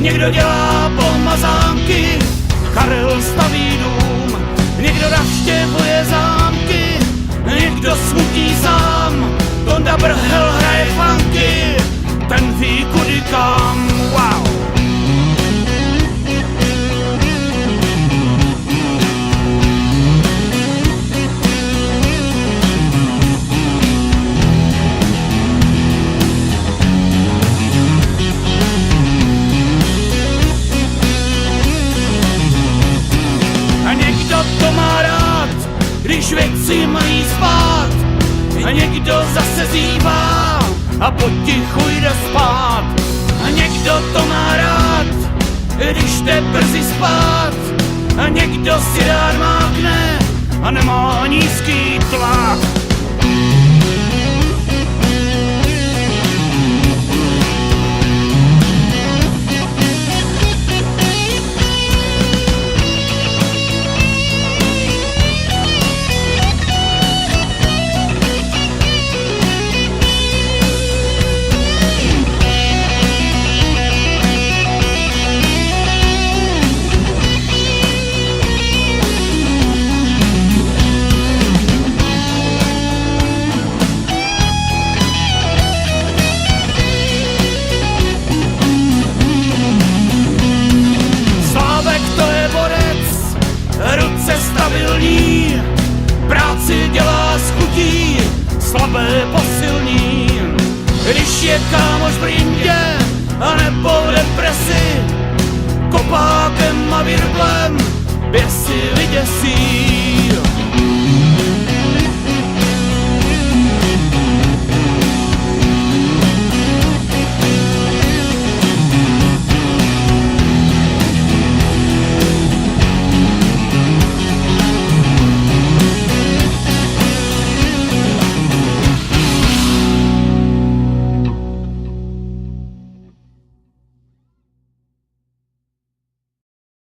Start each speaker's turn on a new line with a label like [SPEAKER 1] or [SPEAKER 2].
[SPEAKER 1] někdo dělá pomazánky, Karel staví dům, někdo navštěvuje zámky, někdo smutí sám, Tonda Brhel hraje funky, ten ví kudy kam, wow. A někdo to má rád, když věci mají spát, a někdo zase zývá a potichu jde spát. A někdo to má rád, když jde brzy spát, a někdo si rád mákne a nemá nízký tlak. Stabilní, práci dělá s chutí, slabé posilní. Když je kámoš v rindě, a nebo v depresi, kopákem a virblem běsi vyděsí.